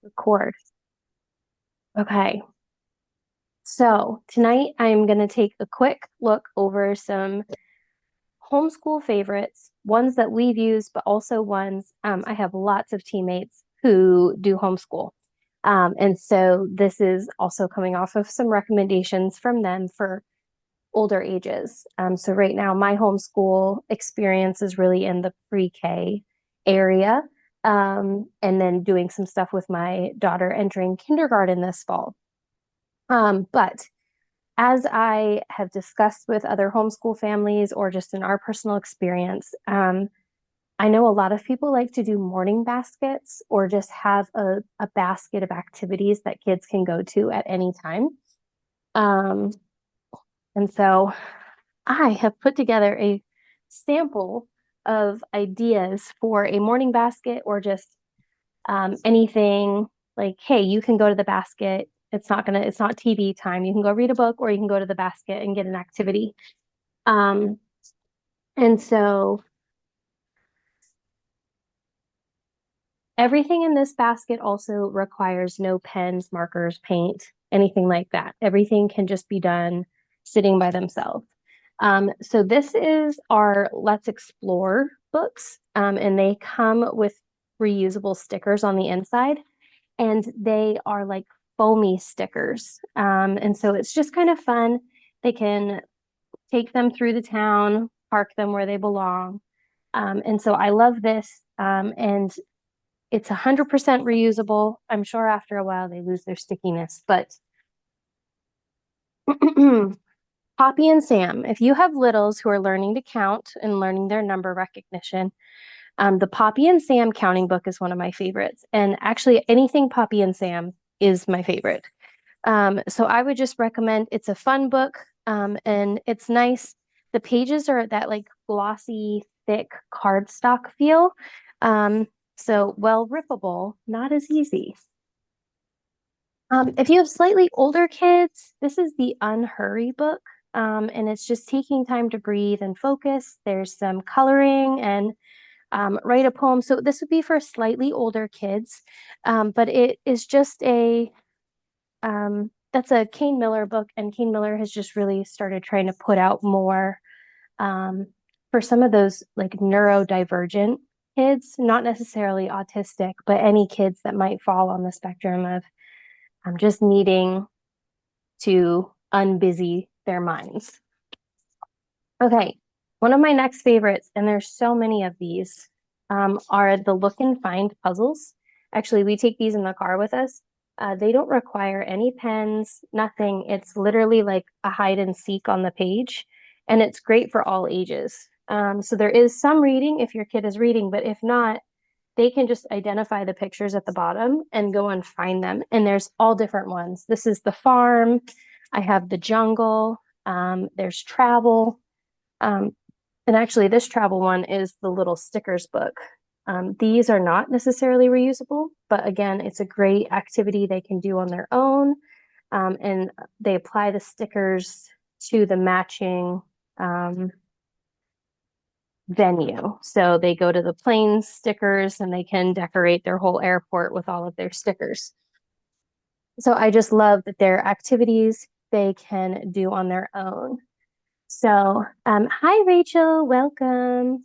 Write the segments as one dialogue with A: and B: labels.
A: Record. Okay. So tonight I'm going to take a quick look over some homeschool favorites, ones that we've used, but also ones I have lots of teammates who do homeschool. And so this is also coming off of some recommendations from them for older ages. So right now, my homeschool experience is really in the pre-K area, and then doing some stuff with my daughter entering kindergarten this fall. But as I have discussed with other homeschool families or just in our personal experience, I know a lot of people like to do morning baskets or just have a basket of activities that kids can go to at any time. Um, and so I have put together a sample of ideas for a morning basket or just anything like, hey, you can go to the basket. It's not TV time. You can go read a book or you can go to the basket and get an activity. Um, and so everything in this basket also requires no pens, markers, paint, anything like that. Everything can just be done sitting by themselves. So this is our Let's Explore books, and they come with reusable stickers on the inside, and they are like foamy stickers. And so it's just kind of fun. They can take them through the town, park them where they belong. And so I love this. And it's 100% reusable. I'm sure after a while they lose their stickiness, but Poppy and Sam, if you have littles who are learning to count and learning their number recognition, the Poppy and Sam counting book is one of my favorites. And actually, anything Poppy and Sam is my favorite. So I would just recommend it's a fun book, and it's nice. The pages are that like glossy, thick cardstock feel. Um, so well rippable, not as easy. If you have slightly older kids, this is the Unhurry book, and it's just taking time to breathe and focus. There's some coloring and write a poem. So this would be for slightly older kids, but it is just a that's a Kane Miller book, and Kane Miller has just really started trying to put out more um, for some of those like neurodivergent kids, not necessarily autistic, but any kids that might fall on the spectrum of just needing to unbusy their minds. Okay, one of my next favorites, and there's so many of these, are the look and find puzzles. Actually, we take these in the car with us. They don't require any pens, nothing. It's literally like a hide and seek on the page, and it's great for all ages. So there is some reading if your kid is reading, but if not, they can just identify the pictures at the bottom and go and find them. And there's all different ones. This is the farm. I have the jungle. There's travel. Um, and actually, this travel one is the little stickers book. These are not necessarily reusable, but again, it's a great activity they can do on their own. And they apply the stickers to the matching venue. So they go to the plane stickers and they can decorate their whole airport with all of their stickers. So I just love that they're activities they can do on their own. So, hi, Rachel, welcome.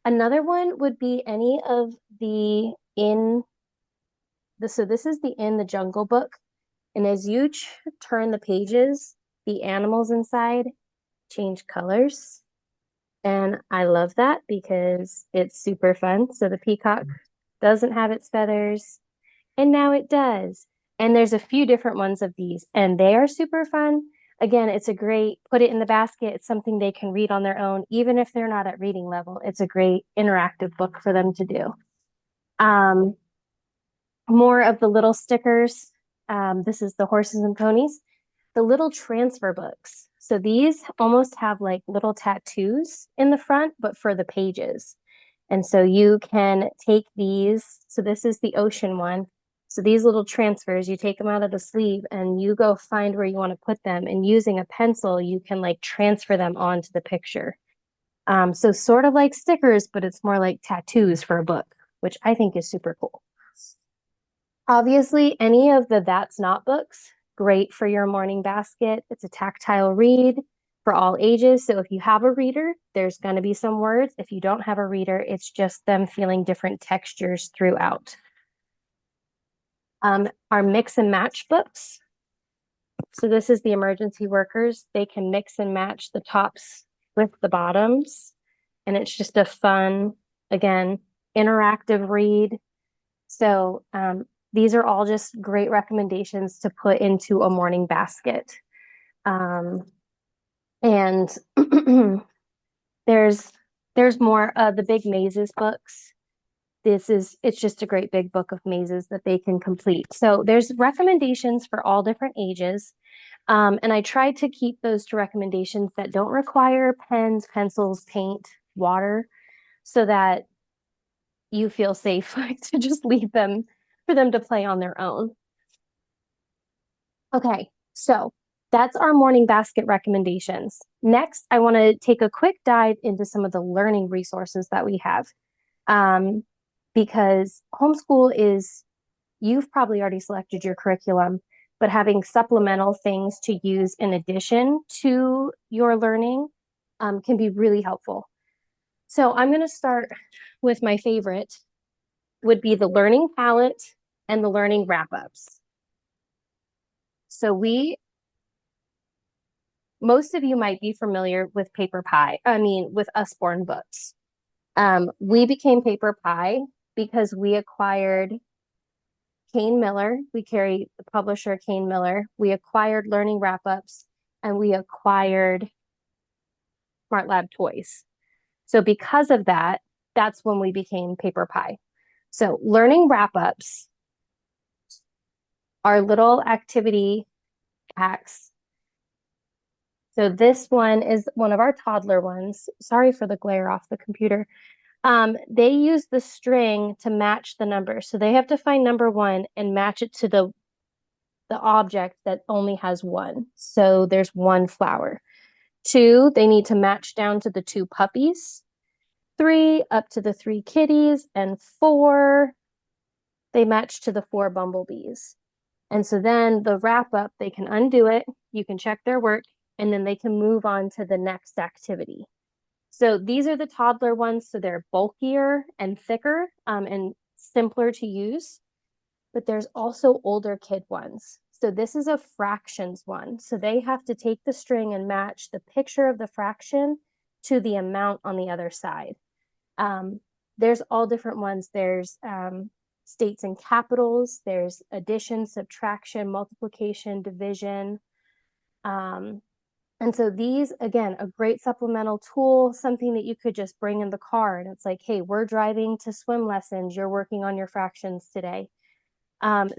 A: Another one would be any of the so this is the In the Jungle book. And as you turn the pages, the animals inside change colors. And I love that because it's super fun. So the peacock doesn't have its feathers, and now it does. And there's a few different ones of these, and they are super fun. Again, it's a great put it in the basket. It's something they can read on their own, even if they're not at reading level. It's a great interactive book for them to do. Um, More of the little stickers. This is the horses and ponies, the little transfer books. So these almost have like little tattoos in the front, but for the pages. And so you can take these. So this is the ocean one. So these little transfers, you take them out of the sleeve and you go find where you want to put them. And using a pencil, you can like transfer them onto the picture. So sort of like stickers, but it's more like tattoos for a book, which I think is super cool. Obviously, any of the That's Not books, great for your morning basket. It's a tactile read for all ages. So if you have a reader, there's going to be some words. If you don't have a reader, it's just them feeling different textures throughout. Our mix and match books. So this is the emergency workers. They can mix and match the tops with the bottoms. And it's just a fun, again, interactive read. So these are all just great recommendations to put into a morning basket. And there's more the big mazes books. It's just a great big book of mazes that they can complete. So there's recommendations for all different ages. And I try to keep those to recommendations that don't require pens, pencils, paint, water, so that you feel safe to just leave them for them to play on their own. Okay, so that's our morning basket recommendations. Next, I want to take a quick dive into some of the learning resources that we have. Because homeschool is, you've probably already selected your curriculum, but having supplemental things to use in addition to your learning can be really helpful. So I'm going to start with my favorite, would be the learning palette and the learning wrap-ups. So most of you might be familiar with with Usborne books. We became Paper Pie because we acquired Kane Miller. We carry the publisher Kane Miller. We acquired Learning Wrap-Ups, and we acquired Smart Lab Toys. So because of that, that's when we became Paper Pie. So Learning Wrap-Ups are little activity packs. So this one is one of our toddler ones. Sorry for the glare off the computer. They use the string to match the numbers. So they have to find number one and match it to the object that only has one. So there's one flower. Two, they need to match down to the two puppies. Three, up to the three kitties. And four, they match to the four bumblebees. And so then the wrap up, they can undo it. You can check their work, and then they can move on to the next activity. So these are the toddler ones. So they're bulkier and thicker and simpler to use. But there's also older kid ones. So this is a fractions one. So they have to take the string and match the picture of the fraction to the amount on the other side. There's all different ones. There's states and capitals. There's addition, subtraction, multiplication, division. And so these, again, a great supplemental tool, something that you could just bring in the car. And it's like, hey, we're driving to swim lessons. You're working on your fractions today.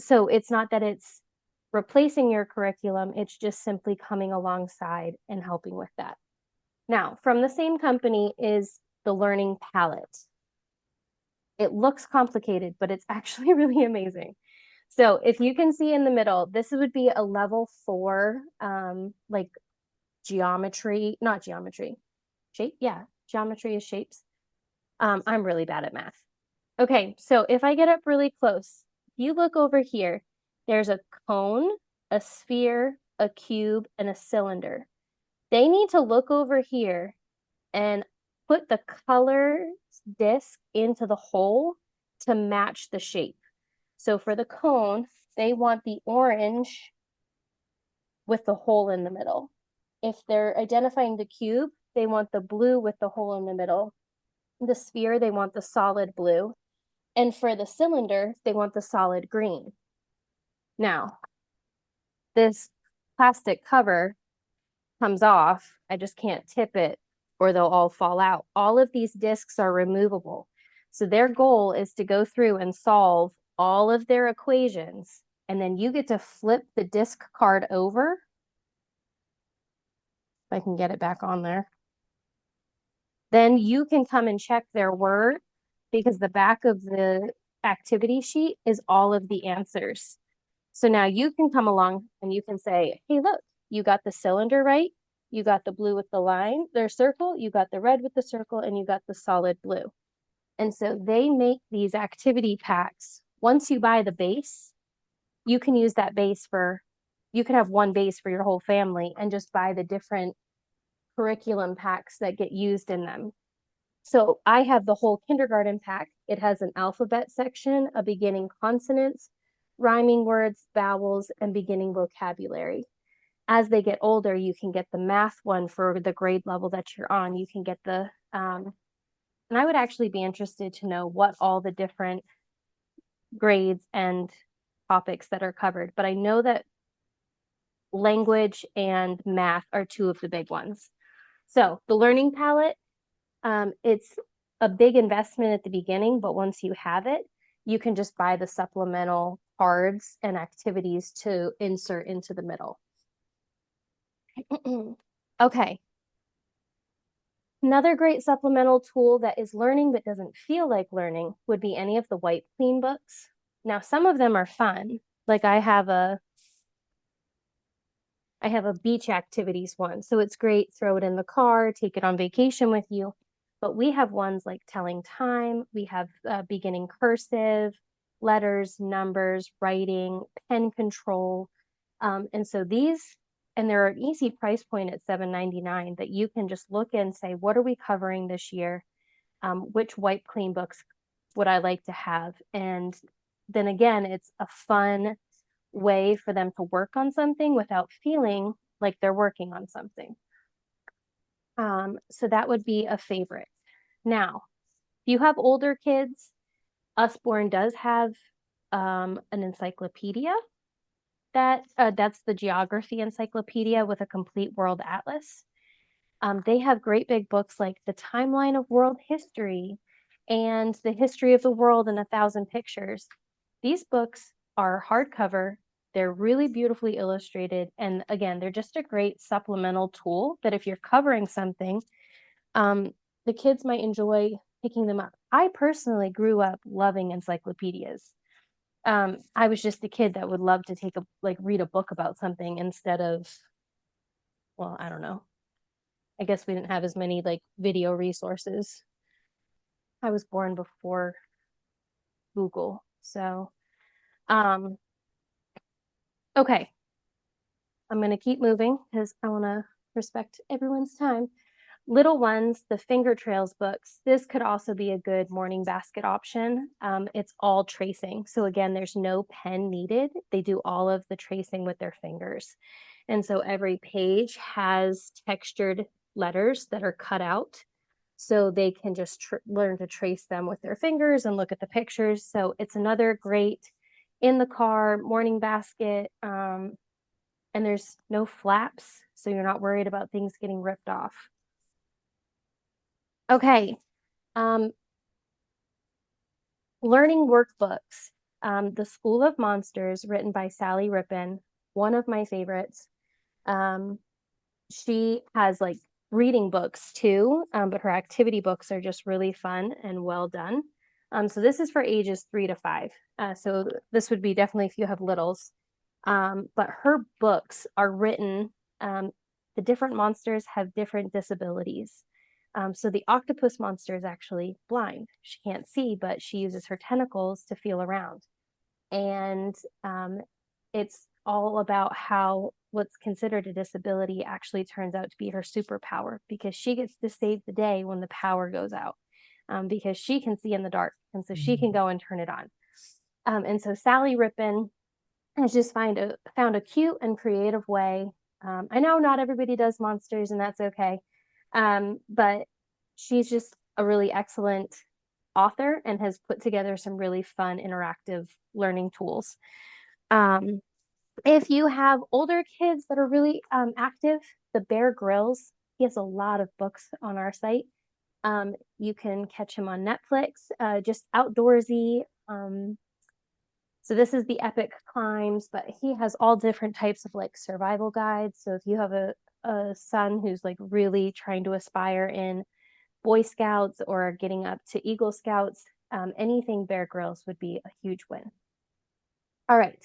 A: So it's not that it's replacing your curriculum. It's just simply coming alongside and helping with that. Now, from the same company is the Learning Palette. It looks complicated, but it's actually really amazing. So if you can see in the middle, this would be a level 4, like geometry, not geometry, shape. Yeah, geometry is shapes. I'm really bad at math. Okay, so if I get up really close, if you look over here, there's a cone, a sphere, a cube, and a cylinder. They need to look over here and put the color disc into the hole to match the shape. So for the cone, they want the orange with the hole in the middle. If they're identifying the cube, they want the blue with the hole in the middle. The sphere, they want the solid blue. And for the cylinder, they want the solid green. Now, this plastic cover comes off. I just can't tip it or they'll all fall out. All of these discs are removable. So their goal is to go through and solve all of their equations. And then you get to flip the disc card over. If I can get it back on there. Then you can come and check their work because the back of the activity sheet is all of the answers. So now you can come along and you can say, hey, look, you got the cylinder right. You got the blue with the line, their circle, you got the red with the circle, and you got the solid blue. And so they make these activity packs. Once you buy the base, you can use that base for, you can have one base for your whole family and just buy the different curriculum packs that get used in them. So I have the whole kindergarten pack. It has an alphabet section, a beginning consonants, rhyming words, vowels, and beginning vocabulary. As they get older, you can get the math one for the grade level that you're on. You can get the, and I would actually be interested to know what all the different grades and topics that are covered. But I know that language and math are two of the big ones. So the learning palette, it's a big investment at the beginning, but once you have it, you can just buy the supplemental cards and activities to insert into the middle. Okay. Another great supplemental tool that is learning but doesn't feel like learning would be any of the wipe clean books. Now, some of them are fun. Like I have a beach activities one. So it's great, throw it in the car, take it on vacation with you. But we have ones like telling time, we have beginning cursive, letters, numbers, writing, pen control. And so these, and they're an easy price point at $7.99 that you can just look and say, what are we covering this year? Which wipe clean books would I like to have? And then again, it's a fun way for them to work on something without feeling like they're working on something. So that would be a favorite. Now, if you have older kids, Usborne does have an encyclopedia that's the geography encyclopedia with a complete world atlas. They have great big books like the timeline of world history and the history of the world in 1,000 pictures. These books are hardcover. They're really beautifully illustrated. And again, they're just a great supplemental tool that if you're covering something, the kids might enjoy picking them up. I personally grew up loving encyclopedias. I was just a kid that would love to read a book about something instead of, well, I don't know. I guess we didn't have as many like video resources. I was born before Google. So, um, okay. I'm going to keep moving because I want to respect everyone's time. Little ones, the Finger Trails books. This could also be a good morning basket option. It's all tracing. So again, there's no pen needed. They do all of the tracing with their fingers. And so every page has textured letters that are cut out. So they can just learn to trace them with their fingers and look at the pictures. So it's another great in the car morning basket. And there's no flaps. So you're not worried about things getting ripped off. Okay. Learning workbooks. The School of Monsters, written by Sally Rippin, one of my favorites. She has like reading books too, but her activity books are just really fun and well done. So this is for ages 3 to 5. So this would be definitely if you have littles. But her books are written, the different monsters have different disabilities. So the octopus monster is actually blind. She can't see, but she uses her tentacles to feel around. And it's all about how what's considered a disability actually turns out to be her superpower because she gets to save the day when the power goes out because she can see in the dark. And so she can go and turn it on. And so Sally Rippin has just found a cute and creative way. I know not everybody does monsters, and that's okay. But she's just a really excellent author and has put together some really fun interactive learning tools. If you have older kids that are really active, the Bear Grylls, he has a lot of books on our site. You can catch him on Netflix, just outdoorsy. So this is the epic climbs, but he has all different types of like survival guides. So if you have a son who's like really trying to aspire in Boy Scouts or getting up to Eagle Scouts, anything Bear Grylls would be a huge win. All right.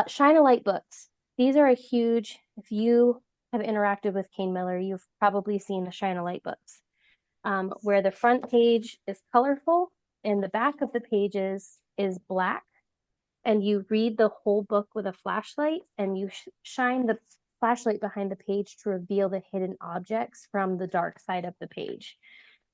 A: Shine a Light books. These are a huge, if you have interacted with Kane Miller, you've probably seen the Shine a Light books, where the front page is colorful and the back of the pages is black. and you read the whole book with a flashlight, and you shine the flashlight behind the page to reveal the hidden objects from the dark side of the page.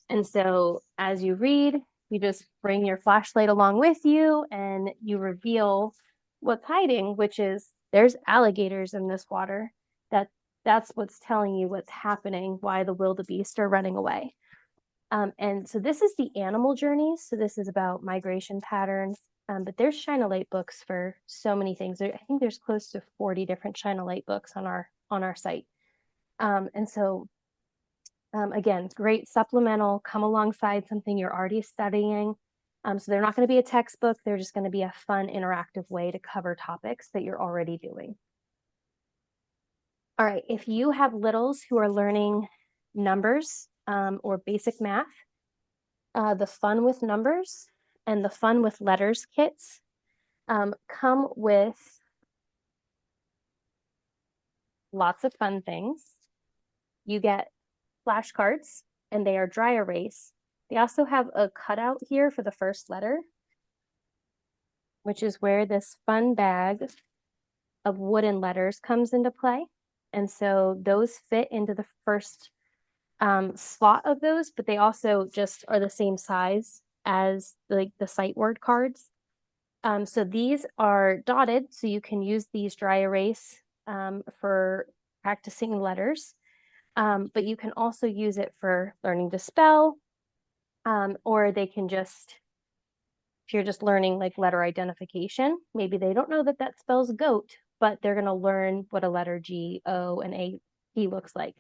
A: And so as you read, you just bring your flashlight along with you and you reveal what's hiding, which is there's alligators in this water. That's what's telling you what's happening, why the wildebeest are running away. And so this is the animal journey. So this is about migration patterns. But there's Shine a Light books for so many things. I think there's close to 40 different Shine a Light books on our site. And so again, great supplemental, come alongside something you're already studying. So they're not going to be a textbook. They're just going to be a fun, interactive way to cover topics that you're already doing. All right, if you have littles who are learning numbers or basic math, the Fun with Numbers and the Fun with Letters kits come with lots of fun things. You get flashcards, and they are dry erase. They also have a cutout here for the first letter, which is where this fun bag of wooden letters comes into play. And so those fit into the first slot of those, but they also just are the same size as like the sight word cards. So these are dotted, so you can use these dry erase for practicing letters. But you can also use it for learning to spell, or they can just, if you're just learning like letter identification, maybe they don't know that that spells goat, but they're going to learn what a letter G, O, and A, E looks like.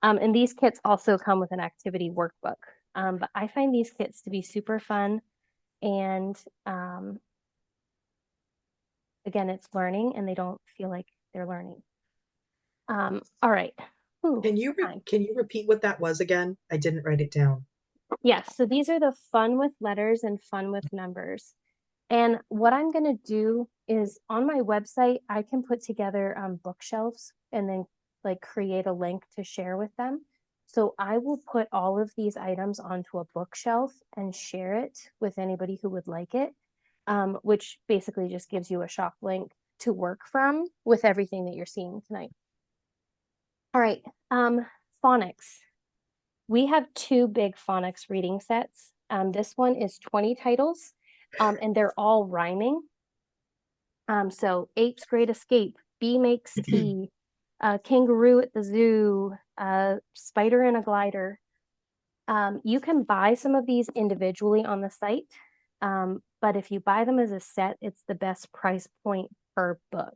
A: And these kits also come with an activity workbook. But I find these kits to be super fun. And again, it's learning and they don't feel like they're learning. All right. Ooh,
B: Can you repeat what that was again? I didn't write it down.
A: yes, so these are the Fun with Letters and Fun with Numbers. And what I'm going to do is on my website, I can put together bookshelves and then like create a link to share with them. So I will put all of these items onto a bookshelf and share it with anybody who would like it, which basically just gives you a shop link to work from with everything that you're seeing tonight. All right, phonics. We have two big phonics reading sets. This one is 20 titles, and they're all rhyming. So Apes Great Escape, Bee Makes Tea, Kangaroo at the Zoo, Spider in a Glider. You can buy some of these individually on the site, but if you buy them as a set, it's the best price point per book.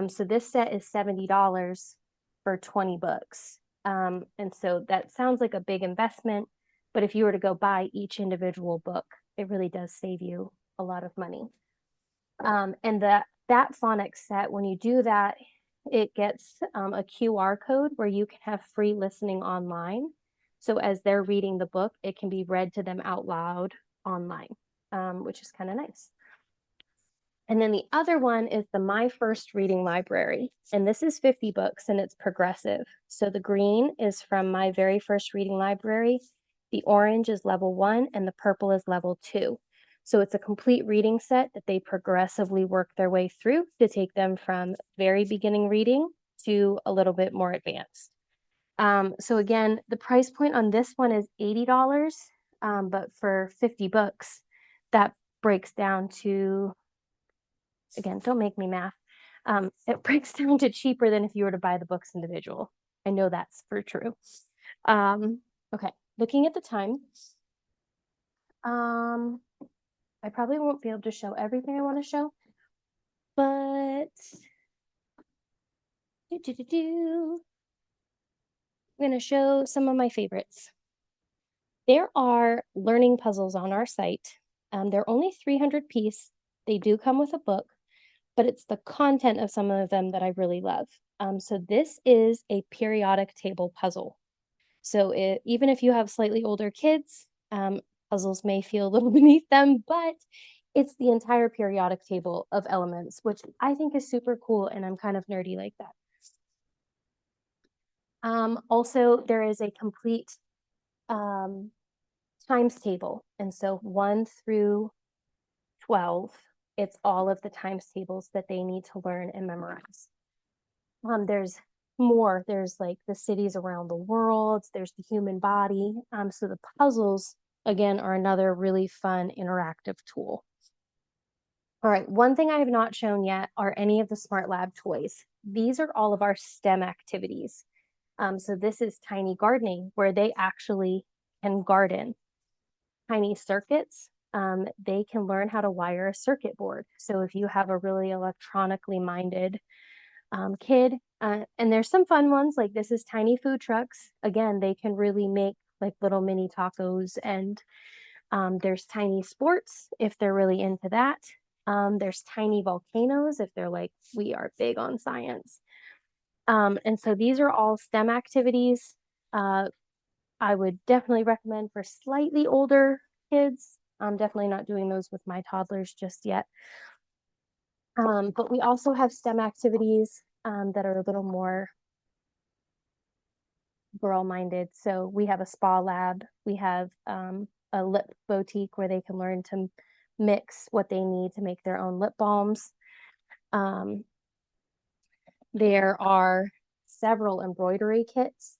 A: So this set is $70 for 20 books. And so that sounds like a big investment, but if you were to go buy each individual book, it really does save you a lot of money. And that phonics set, when you do that, it gets a QR code where you can have free listening online. So as they're reading the book, it can be read to them out loud online, which is kind of nice. And then the other one is the My First Reading Library. And this is 50 books and it's progressive. So the green is from My Very First Reading Library. The orange is level 1 and the purple is level 2. So it's a complete reading set that they progressively work their way through to take them from very beginning reading to a little bit more advanced. So again, the price point on this one is $80, but for 50 books, that breaks down to, again, don't make me math. It breaks down to cheaper than if you were to buy the books individual. I know that's for true. Okay, looking at the time, I probably won't be able to show everything I want to show, but I'm going to show some of my favorites. There are learning puzzles on our site. They're only 300 piece. They do come with a book, but it's the content of some of them that I really love. So this is a periodic table puzzle. So even if you have slightly older kids, puzzles may feel a little beneath them, but it's the entire periodic table of elements, which I think is super cool, and I'm kind of nerdy like that. Also, there is a complete times table, and so 1 through 12 It's all of the times tables that they need to learn and memorize. There's more. There's like the cities around the world. There's the human body. So the puzzles, again, are another really fun interactive tool. All right, one thing I have not shown yet are any of the Smart Lab toys. These are all of our STEM activities. So this is tiny gardening, where they actually can garden. Tiny circuits, they can learn how to wire a circuit board. So if you have a really electronically minded kid, and there's some fun ones, like this is tiny food trucks. Again, they can really make like little mini tacos, and there's tiny sports if they're really into that. There's tiny volcanoes if they're like, we are big on science. And so these are all STEM activities. Uh, I would definitely recommend for slightly older kids. I'm definitely not doing those with my toddlers just yet. But we also have STEM activities that are a little more girl minded. So we have a spa lab, we have a lip boutique where they can learn to mix what they need to make their own lip balms. Um, there are several embroidery kits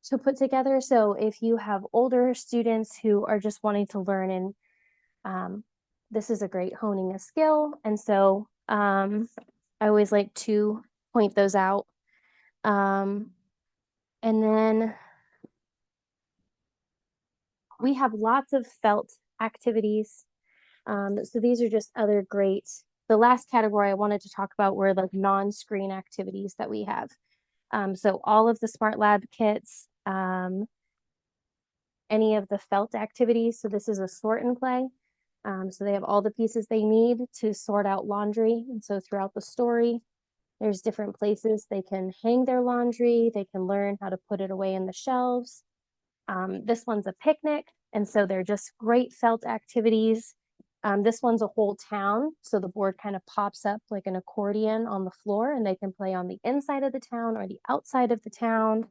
A: to put together. So if you have older students who are just wanting to learn, and this is a great honing a skill. And so I always like to point those out. Um, and then we have lots of felt activities. So these are just other great. The last category I wanted to talk about were like non-screen activities that we have. So all of the Smart Lab kits, any of the felt activities. So this is a sort and play. So they have all the pieces they need to sort out laundry. And so throughout the story, there's different places they can hang their laundry. They can learn how to put it away in the shelves. This one's a picnic. And so they're just great felt activities. This one's a whole town. So the board kind of pops up like an accordion on the floor, and they can play on the inside of the town or the outside of the town.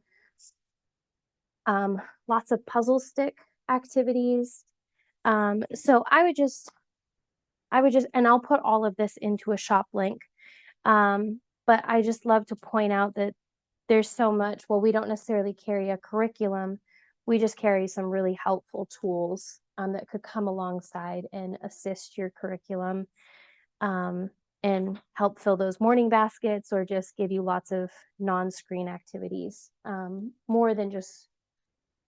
A: Lots of puzzle stick activities. So and I'll put all of this into a shop link. But I just love to point out that there's so much. Well, we don't necessarily carry a curriculum. We just carry some really helpful tools that could come alongside and assist your curriculum, um, and help fill those morning baskets or just give you lots of non-screen activities, more than just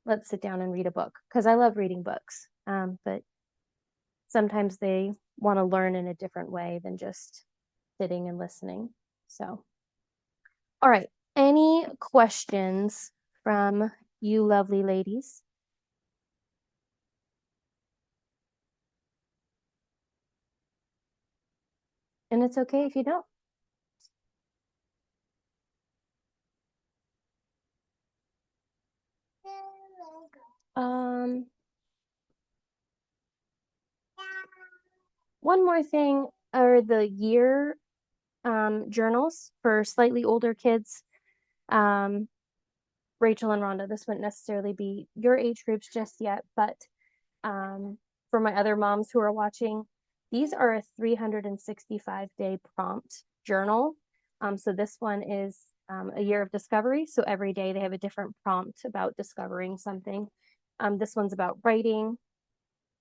A: let's sit down and read a book, because I love reading books. But sometimes they want to learn in a different way than just sitting and listening. So, all right. Any questions from you lovely ladies? And it's okay if you don't. Um, one more thing are the year journals for slightly older kids. Um, Rachel and Rhonda, this wouldn't necessarily be your age groups just yet, but um, for my other moms who are watching, these are a 365-day prompt journal. So this one is a year of discovery. So every day they have a different prompt about discovering something. This one's about writing.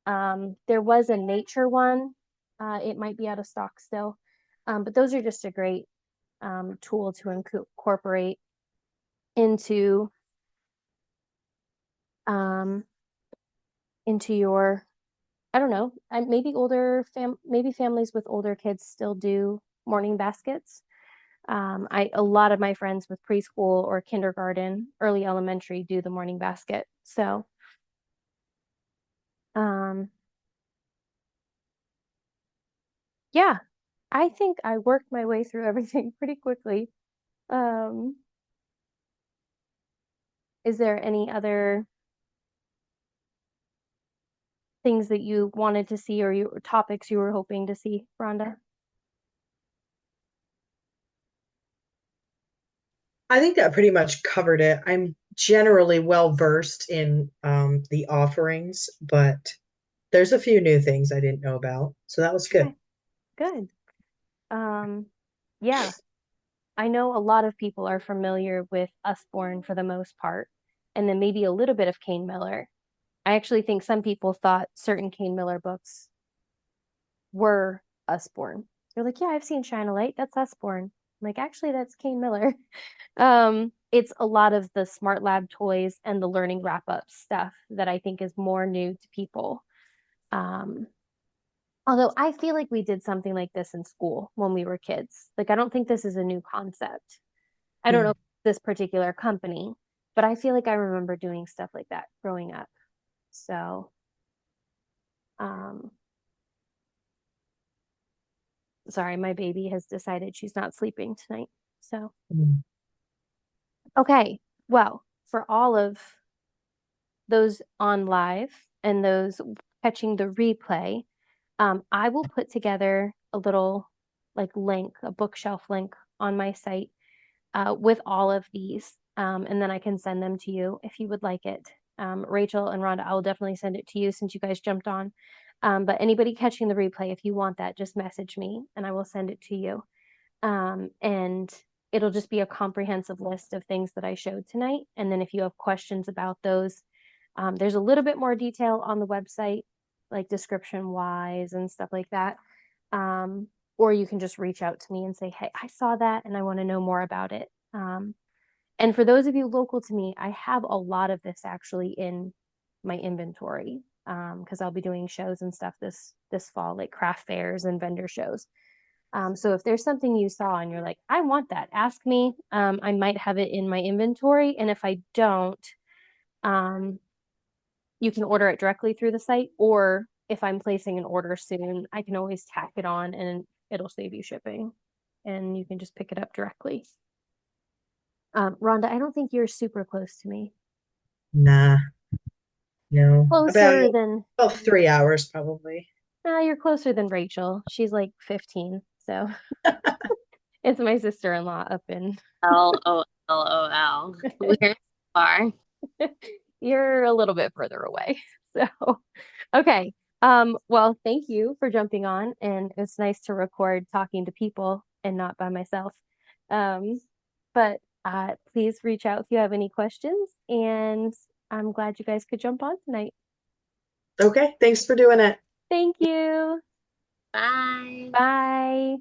A: There was a nature one. It might be out of stock still. But those are just a great tool to incorporate into um, your, I don't know, maybe maybe families with older kids still do morning baskets. A lot of my friends with preschool or kindergarten, early elementary do the morning basket. So, um, yeah, I think I worked my way through everything pretty quickly. Um, is there any other things that you wanted to see, or topics you were hoping to see, Rhonda?
B: I think that pretty much covered it. I'm generally well versed in the offerings, but there's a few new things I didn't know about. So that was good.
A: Okay. Good. Um, yeah, I know a lot of people are familiar with Usborne for the most part, and then maybe a little bit of Kane Miller. I actually think some people thought certain Kane Miller books were Usborne. They're like, yeah, I've seen Shine a Light. That's Usborne. I'm like, actually, that's Kane Miller. It's a lot of the Smart Lab toys and the learning wrap up stuff that I think is more new to people. Um, Although I feel like we did something like this in school when we were kids. Like, I don't think this is a new concept. I don't know
B: Hmm.
A: this particular company, but I feel like I remember doing stuff like that growing up. So, um, sorry, my baby has decided she's not sleeping tonight. So,
B: Hmm.
A: okay. Well, for all of those on live and those catching the replay, I will put together a little like link, a bookshelf link on my site with all of these. And then I can send them to you if you would like it. Rachel and Rhonda, I will definitely send it to you since you guys jumped on. But anybody catching the replay, if you want that, just message me and I will send it to you. And it'll just be a comprehensive list of things that I showed tonight. And then if you have questions about those, there's a little bit more detail on the website, like description wise and stuff like that. Um, or you can just reach out to me and say, hey, I saw that and I want to know more about it. And for those of you local to me, I have a lot of this actually in my inventory because I'll be doing shows and stuff this fall, like craft fairs and vendor shows. So if there's something you saw and you're like, I want that, ask me. I might have it in my inventory, and if I don't, um, you can order it directly through the site, or if I'm placing an order soon, I can always tack it on and it'll save you shipping, and you can just pick it up directly. Rhonda, I don't think you're super close to me.
B: Nah, no.
A: Closer than,
B: About 3 hours probably.
A: you're closer than Rachel. She's like 15, so it's my sister-in-law up in.
C: LOL. We're far.
A: You're a little bit further away. So, okay. Well, thank you for jumping on, and it's nice to record talking to people and not by myself. But please reach out if you have any questions, and I'm glad you guys could jump on tonight.
B: Okay, thanks for doing it.
A: Thank you.
C: Bye.
A: Bye.